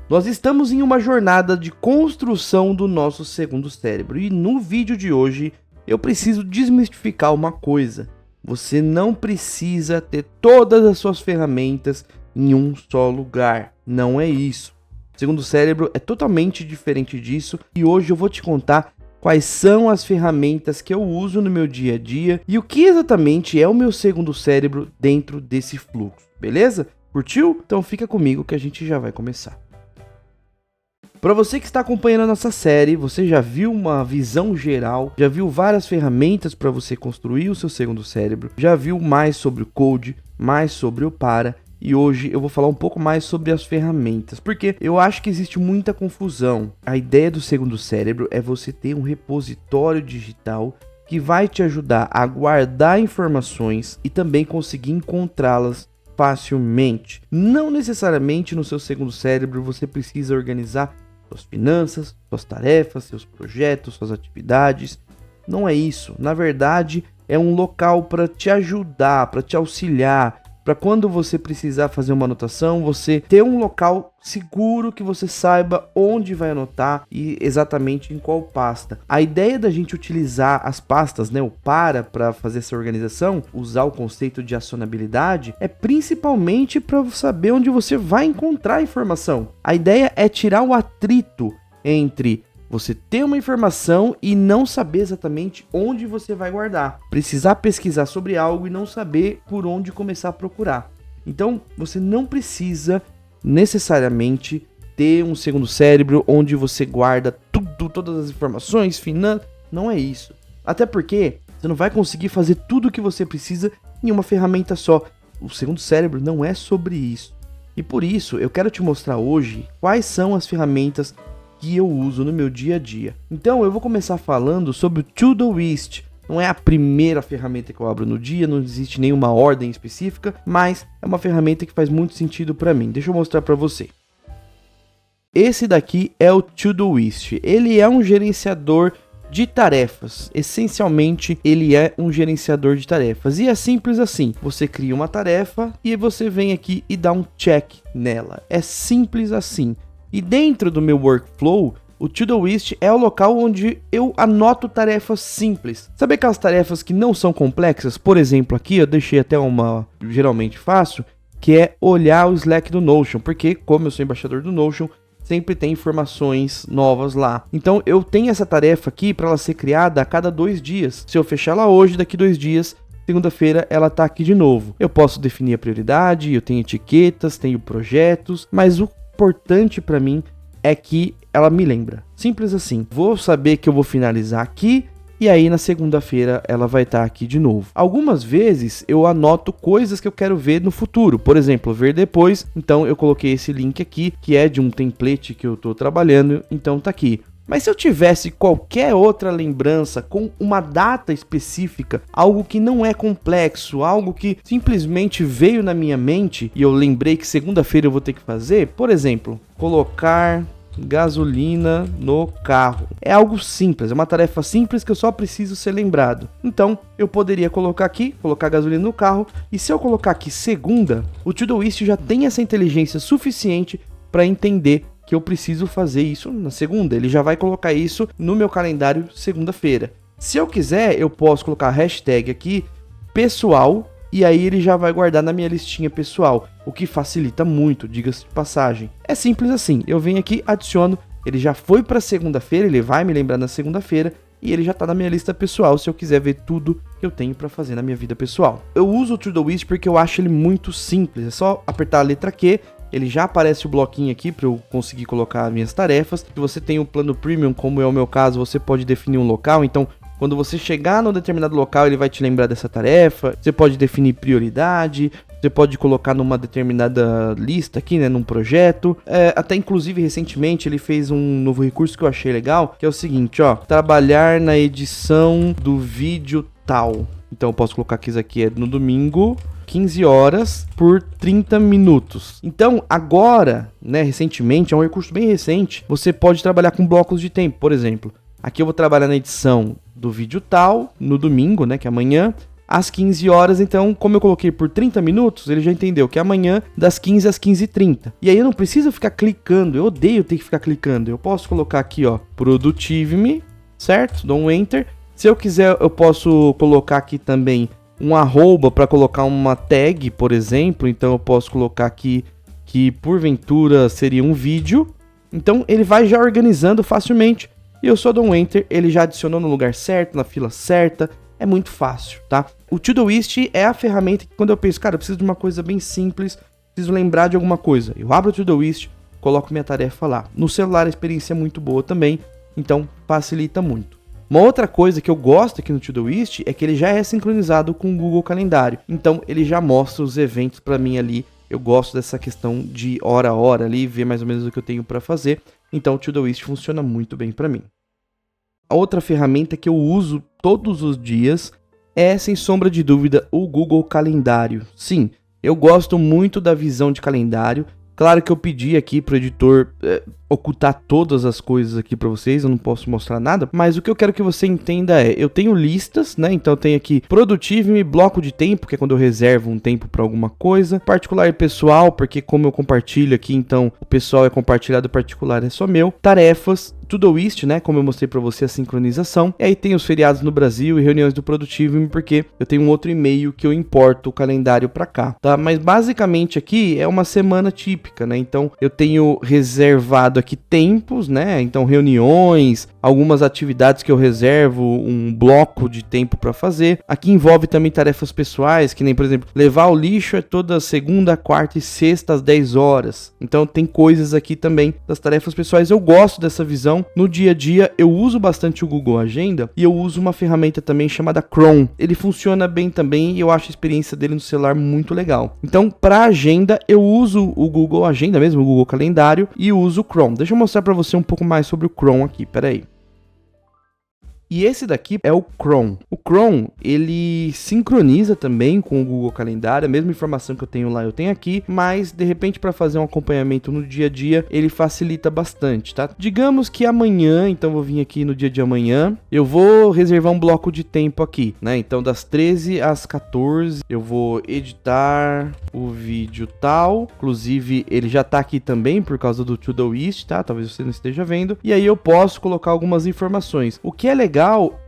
Nós estamos em uma jornada de construção do nosso segundo cérebro e no vídeo de hoje eu preciso desmistificar uma coisa. Você não precisa ter todas as suas ferramentas em um só lugar, não é isso. O segundo cérebro é totalmente diferente disso e hoje eu vou te contar quais são as ferramentas que eu uso no meu dia a dia e o que exatamente é o meu segundo cérebro dentro desse fluxo, beleza? Curtiu? Então fica comigo que a gente já vai começar. Para você que está acompanhando a nossa série, você já viu uma visão geral, já viu várias ferramentas para você construir o seu segundo cérebro, já viu mais sobre o Code, mais sobre o Para, e hoje eu vou falar um pouco mais sobre as ferramentas, porque eu acho que existe muita confusão. A ideia do segundo cérebro é você ter um repositório digital que vai te ajudar a guardar informações e também conseguir encontrá-las facilmente. Não necessariamente no seu segundo cérebro você precisa organizar suas finanças, suas tarefas, seus projetos, suas atividades. Não é isso. Na verdade, é um local para te ajudar, para te auxiliar, para quando você precisar fazer uma anotação, você ter um local seguro que você saiba onde vai anotar e exatamente em qual pasta. A ideia da gente utilizar as pastas, o para fazer essa organização, usar o conceito de acionabilidade, é principalmente para saber onde você vai encontrar a informação. A ideia é tirar o atrito entre você ter uma informação e não saber exatamente onde você vai guardar. Precisar pesquisar sobre algo e não saber por onde começar a procurar. Então, você não precisa necessariamente ter um segundo cérebro onde você guarda tudo, todas as informações, finanças. Não é isso. Até porque você não vai conseguir fazer tudo o que você precisa em uma ferramenta só. O segundo cérebro não é sobre isso. E por isso, eu quero te mostrar hoje quais são as ferramentas que eu uso no meu dia a dia. Então eu vou começar falando sobre o Todoist. Não é a primeira ferramenta que eu abro no dia, não existe nenhuma ordem específica, mas é uma ferramenta que faz muito sentido para mim. Deixa eu mostrar para você. Esse daqui é o Todoist. Ele é um gerenciador de tarefas. Essencialmente, ele é um gerenciador de tarefas. E é simples assim. Você cria uma tarefa e você vem aqui e dá um check nela. É simples assim. E dentro do meu workflow, o Todoist é o local onde eu anoto tarefas simples. Sabe aquelas tarefas que não são complexas? Por exemplo, aqui eu deixei até uma geralmente fácil, que é olhar o Slack do Notion, porque como eu sou embaixador do Notion, sempre tem informações novas lá. Então eu tenho essa tarefa aqui para ela ser criada a cada 2 dias. Se eu fechar ela hoje, daqui 2 dias, segunda-feira ela tá aqui de novo. Eu posso definir a prioridade, eu tenho etiquetas, tenho projetos, mas o importante para mim é que ela me lembra. Simples assim. Vou saber que eu vou finalizar aqui e aí na segunda-feira ela vai estar aqui de novo. Algumas vezes eu anoto coisas que eu quero ver no futuro. Por exemplo, ver depois. Então eu coloquei esse link aqui, que é de um template que eu estou trabalhando. Então tá aqui. Mas se eu tivesse qualquer outra lembrança com uma data específica, algo que não é complexo, algo que simplesmente veio na minha mente e eu lembrei que segunda-feira eu vou ter que fazer, por exemplo, colocar gasolina no carro. É algo simples, é uma tarefa simples que eu só preciso ser lembrado. Então, eu poderia colocar aqui, colocar gasolina no carro, e se eu colocar aqui segunda, o Todoist já tem essa inteligência suficiente para entender que eu preciso fazer isso na segunda. Ele já vai colocar isso no meu calendário segunda-feira. Se eu quiser, eu posso colocar a hashtag aqui, pessoal, e aí ele já vai guardar na minha listinha pessoal, o que facilita muito, diga-se de passagem. É simples assim, eu venho aqui, adiciono, ele já foi para segunda-feira, ele vai me lembrar na segunda-feira, e ele já está na minha lista pessoal se eu quiser ver tudo que eu tenho para fazer na minha vida pessoal. Eu uso o Todoist porque eu acho ele muito simples, é só apertar a letra Q, ele já aparece o bloquinho aqui para eu conseguir colocar minhas tarefas. Se você tem um plano premium, como é o meu caso, você pode definir um local, então quando você chegar num determinado local, ele vai te lembrar dessa tarefa. Você pode definir prioridade, você pode colocar numa determinada lista aqui, num projeto. Até inclusive recentemente ele fez um novo recurso que eu achei legal, que é o seguinte, trabalhar na edição do vídeo tal. Então eu posso colocar que isso aqui é no domingo, 15 horas por 30 minutos. Então, agora, recentemente, é um recurso bem recente, você pode trabalhar com blocos de tempo. Por exemplo, aqui eu vou trabalhar na edição do vídeo tal, no domingo, que é amanhã, às 15 horas, então como eu coloquei por 30 minutos, ele já entendeu que é amanhã das 15 às 15h30. E aí eu não preciso ficar clicando, eu odeio ter que ficar clicando. Eu posso colocar aqui, ó, Productive-me, certo? Dou um Enter. Se eu quiser, eu posso colocar aqui também um arroba para colocar uma tag, por exemplo. Então eu posso colocar aqui que porventura seria um vídeo. Então ele vai já organizando facilmente. E eu só dou um Enter, ele já adicionou no lugar certo, na fila certa. É muito fácil, tá? O Todoist é a ferramenta que quando eu penso, cara, eu preciso de uma coisa bem simples, preciso lembrar de alguma coisa. Eu abro o Todoist, coloco minha tarefa lá. No celular a experiência é muito boa também, então facilita muito. Uma outra coisa que eu gosto aqui no Todoist é que ele já é sincronizado com o Google Calendário. Então ele já mostra os eventos para mim ali. Eu gosto dessa questão de hora a hora ali, ver mais ou menos o que eu tenho para fazer. Então o Todoist funciona muito bem para mim. A outra ferramenta que eu uso todos os dias é, sem sombra de dúvida, o Google Calendário. Sim, eu gosto muito da visão de calendário. Claro que eu pedi aqui pro editor ocultar todas as coisas aqui para vocês, eu não posso mostrar nada, mas o que eu quero que você entenda é, eu tenho listas, né? Então eu tenho aqui Productive-me, bloco de tempo, que é quando eu reservo um tempo para alguma coisa, particular e pessoal, porque como eu compartilho aqui, então o pessoal é compartilhado, o particular é só meu, tarefas, Todoist, né, como eu mostrei para você a sincronização, e aí tem os feriados no Brasil e reuniões do Productive-me, porque eu tenho um outro e-mail que eu importo o calendário para cá, tá? Mas basicamente aqui é uma semana típica, né? Então eu tenho reservado aqui tempos, né? Então reuniões, algumas atividades que eu reservo um bloco de tempo para fazer. Aqui envolve também tarefas pessoais, que nem, por exemplo, levar o lixo é toda segunda, quarta e sexta às 10 horas. Então tem coisas aqui também das tarefas pessoais. Eu gosto dessa visão. No dia a dia eu uso bastante o Google Agenda e eu uso uma ferramenta também chamada Chrome. Ele funciona bem também e eu acho a experiência dele no celular muito legal. Então, para agenda eu uso o Google Agenda mesmo, o Google Calendário, e uso o Chrome. Deixa eu mostrar para você um pouco mais sobre o Chrome aqui, peraí. E esse daqui é o Chrome. O Chrome, ele sincroniza também com o Google Calendário, a mesma informação que eu tenho lá eu tenho aqui, mas de repente para fazer um acompanhamento no dia a dia, ele facilita bastante, tá? Digamos que amanhã, então vou vir aqui no dia de amanhã, eu vou reservar um bloco de tempo aqui, né? Então das 13 às 14 eu vou editar o vídeo tal, inclusive ele já tá aqui também por causa do Todoist, tá? Talvez você não esteja vendo, e aí eu posso colocar algumas informações. O que é legal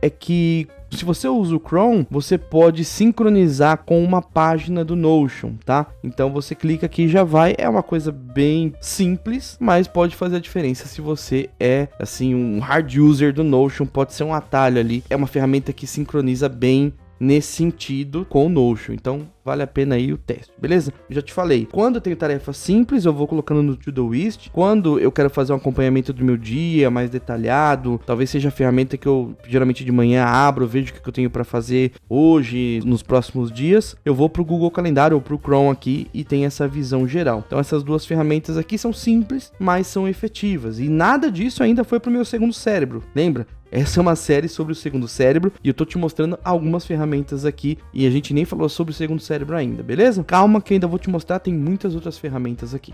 é que se você usa o Chrome, você pode sincronizar com uma página do Notion, tá? Então você clica aqui e já vai. É uma coisa bem simples, mas pode fazer a diferença se você é, assim, um hard user do Notion. Pode ser um atalho ali. É uma ferramenta que sincroniza bem nesse sentido com o Notion. Então vale a pena aí o teste, beleza? Eu já te falei, quando eu tenho tarefa simples, eu vou colocando no Todoist. Quando eu quero fazer um acompanhamento do meu dia mais detalhado, talvez seja a ferramenta que eu geralmente de manhã abro, vejo o que eu tenho para fazer hoje, nos próximos dias, eu vou pro Google Calendário ou pro Chrome aqui e tem essa visão geral. Então essas duas ferramentas aqui são simples, mas são efetivas. E nada disso ainda foi pro meu segundo cérebro, lembra? Essa é uma série sobre o segundo cérebro e eu tô te mostrando algumas ferramentas aqui e a gente nem falou sobre o segundo cérebro ainda, beleza? Calma que eu ainda vou te mostrar, tem muitas outras ferramentas aqui.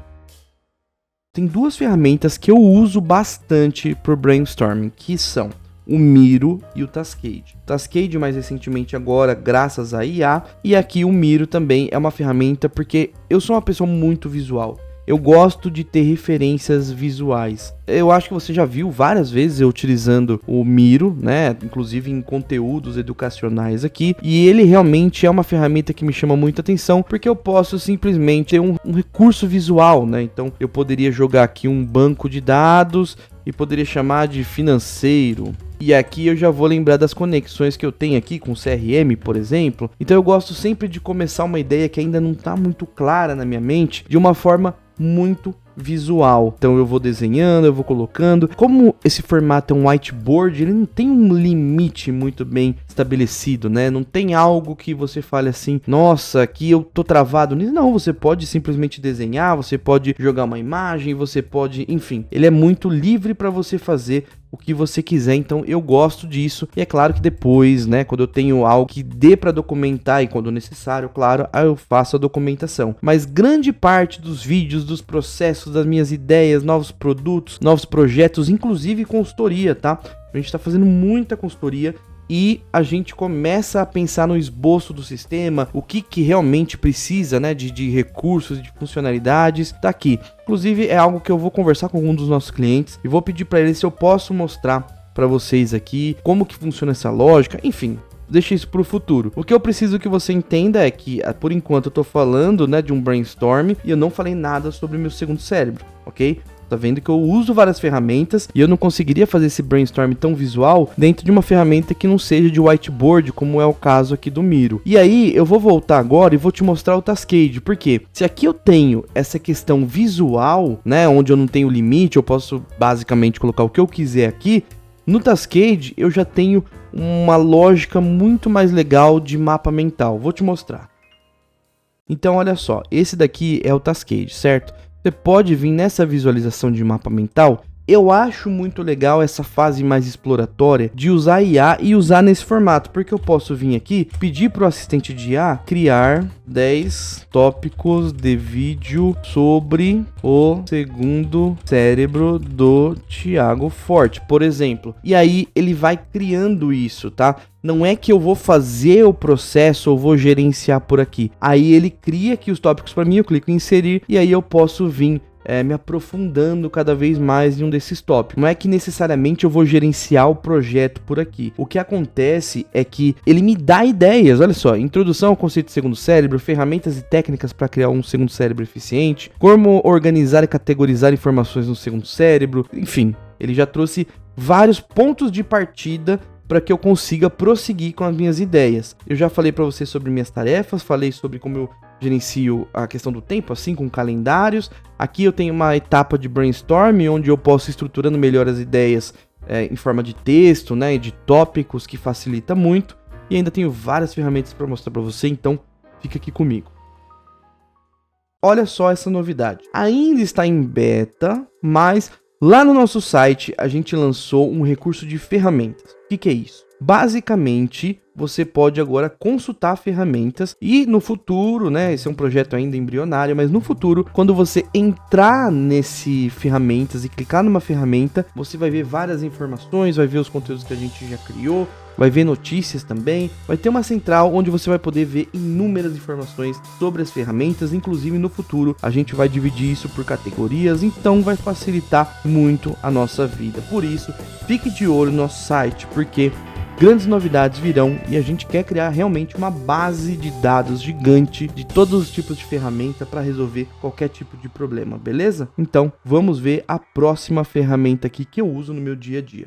Tem duas ferramentas que eu uso bastante pro brainstorming, que são o Miro e o Taskade. O Taskade mais recentemente agora, graças a IA, e aqui o Miro também é uma ferramenta porque eu sou uma pessoa muito visual. Eu gosto de ter referências visuais. Eu acho que você já viu várias vezes eu utilizando o Miro, né? Inclusive em conteúdos educacionais aqui. E ele realmente é uma ferramenta que me chama muita atenção, porque eu posso simplesmente ter um recurso visual, né? Então eu poderia jogar aqui um banco de dados e poderia chamar de financeiro. E aqui eu já vou lembrar das conexões que eu tenho aqui com o CRM, por exemplo. Então eu gosto sempre de começar uma ideia que ainda não está muito clara na minha mente, de uma forma muito visual. Então eu vou desenhando, eu vou colocando. Como esse formato é um whiteboard, ele não tem um limite muito bem estabelecido, né? Não tem algo que você fale assim, nossa, aqui eu tô travado nisso. Não, você pode simplesmente desenhar, você pode jogar uma imagem, você pode, enfim, ele é muito livre para você fazer o que você quiser, então eu gosto disso. E é claro que depois, né, quando eu tenho algo que dê para documentar e quando necessário, claro, aí eu faço a documentação. Mas grande parte dos vídeos, dos processos, das minhas ideias, novos produtos, novos projetos, inclusive consultoria, tá? A gente tá fazendo muita consultoria e a gente começa a pensar no esboço do sistema, o que realmente precisa, né, de recursos, de funcionalidades, tá aqui. Inclusive é algo que eu vou conversar com algum dos nossos clientes e vou pedir para eles se eu posso mostrar para vocês aqui como que funciona essa lógica, enfim. Deixa isso pro futuro. O que eu preciso que você entenda é que, por enquanto, eu tô falando, né, de um brainstorm e eu não falei nada sobre o meu segundo cérebro, ok? Tá vendo que eu uso várias ferramentas e eu não conseguiria fazer esse brainstorm tão visual dentro de uma ferramenta que não seja de whiteboard, como é o caso aqui do Miro. E aí, eu vou voltar agora e vou te mostrar o Taskade, porque se aqui eu tenho essa questão visual, né, onde eu não tenho limite, eu posso basicamente colocar o que eu quiser aqui, no Taskade eu já tenho uma lógica muito mais legal de mapa mental. Vou te mostrar. Então, olha só, esse daqui é o Taskade, certo? Você pode vir nessa visualização de mapa mental. Eu acho muito legal essa fase mais exploratória de usar IA e usar nesse formato, porque eu posso vir aqui, pedir para o assistente de IA criar 10 tópicos de vídeo sobre o segundo cérebro do Thiago Forte, por exemplo. E aí ele vai criando isso, tá? Não é que eu vou fazer o processo ou vou gerenciar por aqui. Aí ele cria aqui os tópicos para mim, eu clico em inserir e aí eu posso vir me aprofundando cada vez mais em um desses tópicos. Não é que necessariamente eu vou gerenciar o projeto por aqui. O que acontece é que ele me dá ideias. Olha só, introdução ao conceito de segundo cérebro, ferramentas e técnicas para criar um segundo cérebro eficiente, como organizar e categorizar informações no segundo cérebro, enfim, ele já trouxe vários pontos de partida para que eu consiga prosseguir com as minhas ideias. Eu já falei para você sobre minhas tarefas, falei sobre como eu gerencio a questão do tempo, assim, com calendários. Aqui eu tenho uma etapa de brainstorm, onde eu posso ir estruturando melhor as ideias em forma de texto, né, e de tópicos, que facilita muito. E ainda tenho várias ferramentas para mostrar para você, então fica aqui comigo. Olha só essa novidade. Ainda está em beta, mas lá no nosso site a gente lançou um recurso de ferramentas. O que é isso? Basicamente, você pode agora consultar ferramentas e no futuro, né, esse é um projeto ainda embrionário, mas no futuro, quando você entrar nesse ferramentas e clicar numa ferramenta, você vai ver várias informações, vai ver os conteúdos que a gente já criou, vai ver notícias também, vai ter uma central onde você vai poder ver inúmeras informações sobre as ferramentas, inclusive no futuro a gente vai dividir isso por categorias, então vai facilitar muito a nossa vida. Por isso, fique de olho no nosso site, porque grandes novidades virão e a gente quer criar realmente uma base de dados gigante de todos os tipos de ferramenta para resolver qualquer tipo de problema, beleza? Então, vamos ver a próxima ferramenta aqui que eu uso no meu dia a dia.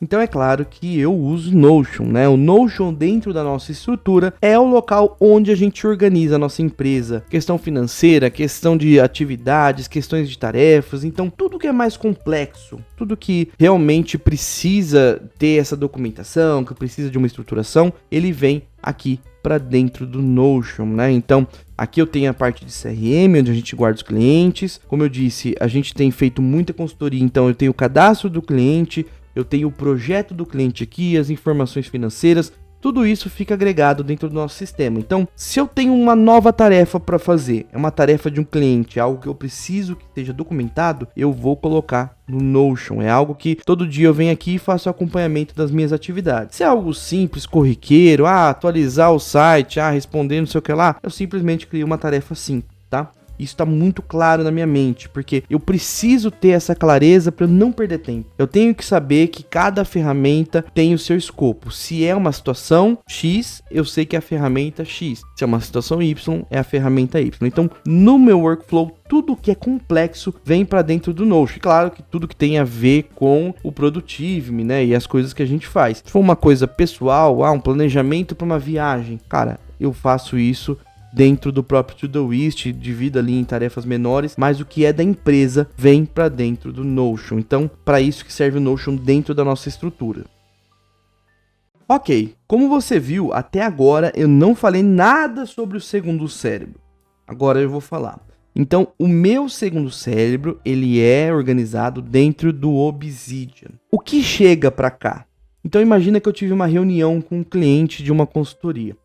Então é claro que eu uso Notion, né? O Notion dentro da nossa estrutura é o local onde a gente organiza a nossa empresa. Questão financeira, questão de atividades, questões de tarefas. Então tudo que é mais complexo, tudo que realmente precisa ter essa documentação, que precisa de uma estruturação, ele vem aqui para dentro do Notion, né? Então aqui eu tenho a parte de CRM, onde a gente guarda os clientes. Como eu disse, a gente tem feito muita consultoria, então eu tenho o cadastro do cliente, eu tenho o projeto do cliente aqui, as informações financeiras, tudo isso fica agregado dentro do nosso sistema. Então, se eu tenho uma nova tarefa para fazer, é uma tarefa de um cliente, é algo que eu preciso que esteja documentado, eu vou colocar no Notion. É algo que todo dia eu venho aqui e faço acompanhamento das minhas atividades. Se é algo simples, corriqueiro, atualizar o site, responder não sei o que lá, eu simplesmente crio uma tarefa assim, tá? Isso está muito claro na minha mente, porque eu preciso ter essa clareza para eu não perder tempo. Eu tenho que saber que cada ferramenta tem o seu escopo. Se é uma situação X, eu sei que é a ferramenta X. Se é uma situação Y, é a ferramenta Y. Então, no meu workflow, tudo que é complexo vem para dentro do Notion. Claro que tudo que tem a ver com o Productive-me, né, e as coisas que a gente faz. Se for uma coisa pessoal, um planejamento para uma viagem, cara, eu faço isso dentro do próprio Todoist, divido ali em tarefas menores, mas o que é da empresa vem para dentro do Notion. Então, para isso que serve o Notion dentro da nossa estrutura. Ok, como você viu, até agora eu não falei nada sobre o segundo cérebro. Agora eu vou falar. Então, o meu segundo cérebro, ele é organizado dentro do Obsidian. O que chega para cá? Então, imagina que eu tive uma reunião com um cliente de uma consultoria.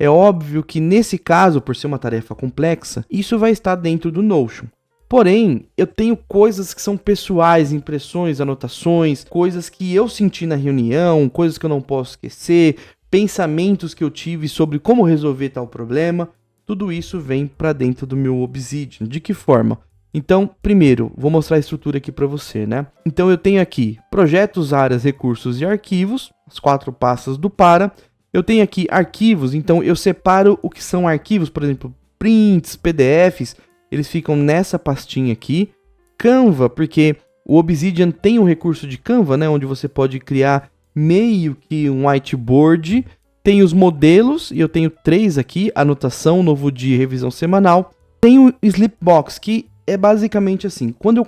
É óbvio que nesse caso, por ser uma tarefa complexa, isso vai estar dentro do Notion. Porém, eu tenho coisas que são pessoais, impressões, anotações, coisas que eu senti na reunião, coisas que eu não posso esquecer, pensamentos que eu tive sobre como resolver tal problema. Tudo isso vem para dentro do meu Obsidian. De que forma? Então, primeiro, vou mostrar a estrutura aqui para você, né? Então, eu tenho aqui projetos, áreas, recursos e arquivos, as 4 pastas do para. Eu tenho aqui arquivos, então eu separo o que são arquivos, por exemplo, prints, PDFs, eles ficam nessa pastinha aqui. Canva, porque o Obsidian tem um recurso de Canva, né? Onde você pode criar meio que um whiteboard. Tem os modelos, e eu tenho 3 aqui, anotação, novo dia, revisão semanal. Tem o Sleepbox, que é basicamente assim, quando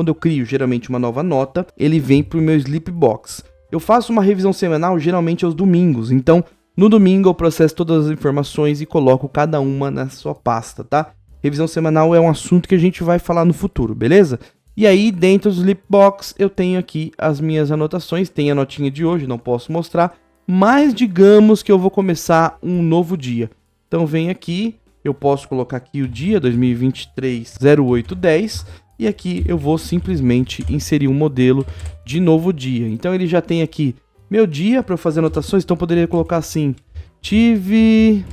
eu crio geralmente uma nova nota, ele vem para o meu Sleepbox. Eu faço uma revisão semanal geralmente aos domingos, então no domingo eu processo todas as informações e coloco cada uma na sua pasta, tá? Revisão semanal é um assunto que a gente vai falar no futuro, beleza? E aí dentro do Sleepbox eu tenho aqui as minhas anotações, tem a notinha de hoje, não posso mostrar, mas digamos que eu vou começar um novo dia. Então vem aqui, eu posso colocar aqui o dia 2023-08-10 e aqui eu vou simplesmente inserir um modelo de novo dia. Então ele já tem aqui meu dia para eu fazer anotações, então eu poderia colocar assim: tive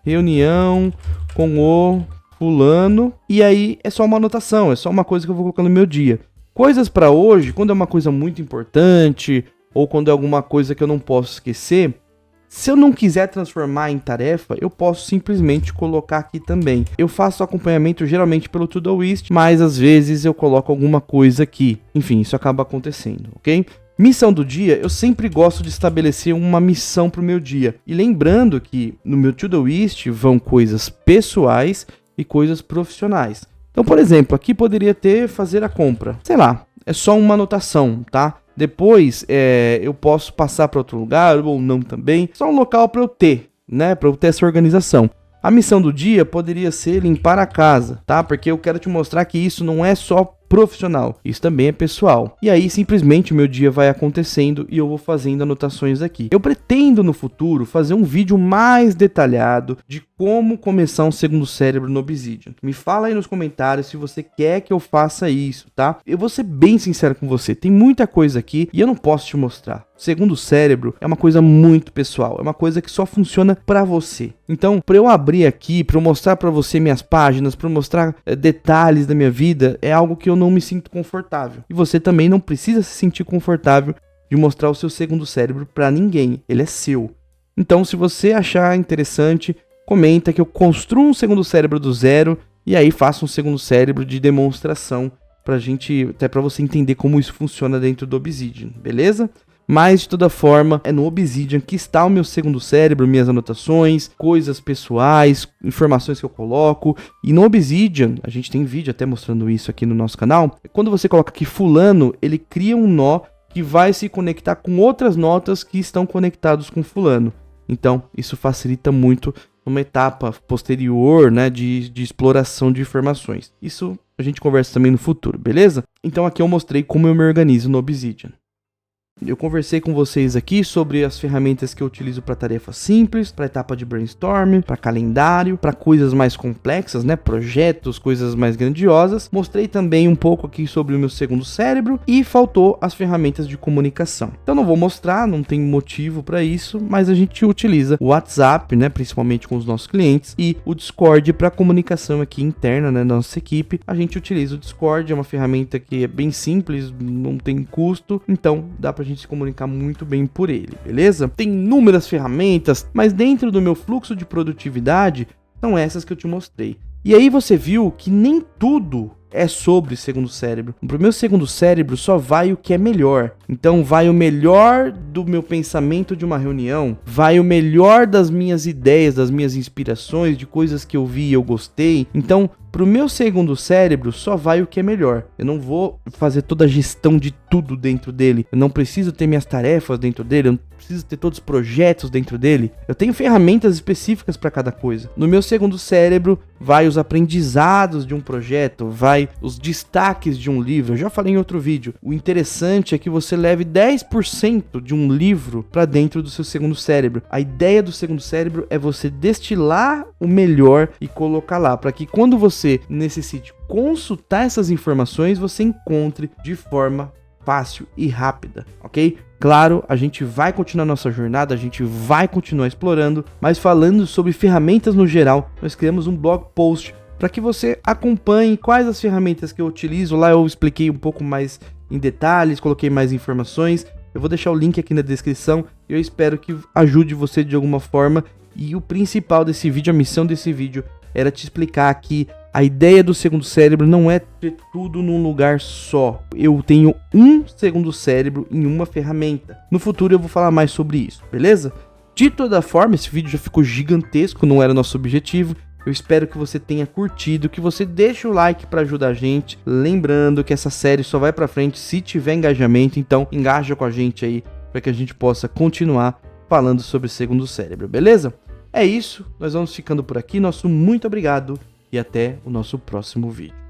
reunião com o fulano, e aí é só uma anotação, é só uma coisa que eu vou colocar no meu dia. Coisas para hoje, quando é uma coisa muito importante ou quando é alguma coisa que eu não posso esquecer, se eu não quiser transformar em tarefa, eu posso simplesmente colocar aqui também. Eu faço acompanhamento geralmente pelo Todoist, mas às vezes eu coloco alguma coisa aqui. Enfim, isso acaba acontecendo, ok? Missão do dia, eu sempre gosto de estabelecer uma missão para o meu dia. E lembrando que no meu Todoist vão coisas pessoais e coisas profissionais. Então, por exemplo, aqui poderia ter fazer a compra. Sei lá, é só uma anotação, tá? Depois eu posso passar para outro lugar ou não também. Só um local para eu ter, né? Para eu ter essa organização. A missão do dia poderia ser limpar a casa, tá? Porque eu quero te mostrar que isso não é só profissional, isso também é pessoal. E aí simplesmente o meu dia vai acontecendo e eu vou fazendo anotações aqui. Eu pretendo no futuro fazer um vídeo mais detalhado de como começar um segundo cérebro no Obsidian. Me fala aí nos comentários se você quer que eu faça isso, tá? Eu vou ser bem sincero com você, tem muita coisa aqui e eu não posso te mostrar. Segundo cérebro é uma coisa muito pessoal, é uma coisa que só funciona para você. Então, para eu abrir aqui, para eu mostrar para você minhas páginas, para eu mostrar detalhes da minha vida, é algo que eu não me sinto confortável. E você também não precisa se sentir confortável de mostrar o seu segundo cérebro para ninguém, ele é seu. Então, se você achar interessante, comenta que eu construo um segundo cérebro do zero e aí faço um segundo cérebro de demonstração pra gente, até para você entender como isso funciona dentro do Obsidian, beleza? Mas, de toda forma, é no Obsidian que está o meu segundo cérebro, minhas anotações, coisas pessoais, informações que eu coloco. E no Obsidian, a gente tem vídeo até mostrando isso aqui no nosso canal. Quando você coloca aqui fulano, ele cria um nó que vai se conectar com outras notas que estão conectados com fulano. Então, isso facilita muito numa etapa posterior, né, de exploração de informações. Isso a gente conversa também no futuro, beleza? Então aqui eu mostrei como eu me organizo no Obsidian. Eu conversei com vocês aqui sobre as ferramentas que eu utilizo para tarefas simples, para etapa de brainstorm, para calendário, para coisas mais complexas, né, projetos, coisas mais grandiosas. Mostrei também um pouco aqui sobre o meu segundo cérebro e faltou as ferramentas de comunicação. Então não vou mostrar, não tem motivo para isso, mas a gente utiliza o WhatsApp, né, principalmente com os nossos clientes, e o Discord para comunicação aqui interna, né, da nossa equipe. A gente utiliza o Discord, é uma ferramenta que é bem simples, não tem custo, então dá pra gente se comunicar muito bem por ele, beleza? Tem inúmeras ferramentas, mas dentro do meu fluxo de produtividade são essas que eu te mostrei. E aí você viu que nem tudo é sobre segundo cérebro. Pro meu segundo cérebro só vai o que é melhor. Então vai o melhor do meu pensamento de uma reunião, vai o melhor das minhas ideias, das minhas inspirações, de coisas que eu vi e eu gostei. Então, pro meu segundo cérebro só vai o que é melhor. Eu não vou fazer toda a gestão de tudo dentro dele. Eu não preciso ter minhas tarefas dentro dele, eu não preciso ter todos os projetos dentro dele. Eu tenho ferramentas específicas para cada coisa. No meu segundo cérebro vai os aprendizados de um projeto, vai os destaques de um livro. Eu já falei em outro vídeo. O interessante é que você leve 10% de um livro para dentro do seu segundo cérebro. A ideia do segundo cérebro é você destilar o melhor e colocar lá, para que quando você você necessite consultar essas informações, você encontre de forma fácil e rápida, ok? Claro, a gente vai continuar nossa jornada, a gente vai continuar explorando, mas falando sobre ferramentas no geral, nós criamos um blog post para que você acompanhe quais as ferramentas que eu utilizo. Lá eu expliquei um pouco mais em detalhes, coloquei mais informações. Eu vou deixar o link aqui na descrição e eu espero que ajude você de alguma forma. E o principal desse vídeo, a missão desse vídeo, era te explicar que a ideia do segundo cérebro não é ter tudo num lugar só. Eu tenho um segundo cérebro em uma ferramenta. No futuro eu vou falar mais sobre isso, beleza? De toda forma, esse vídeo já ficou gigantesco, não era nosso objetivo. Eu espero que você tenha curtido, que você deixe o like para ajudar a gente. Lembrando que essa série só vai para frente se tiver engajamento, então engaja com a gente aí para que a gente possa continuar falando sobre o segundo cérebro, beleza? É isso, nós vamos ficando por aqui. Nosso muito obrigado e até o nosso próximo vídeo.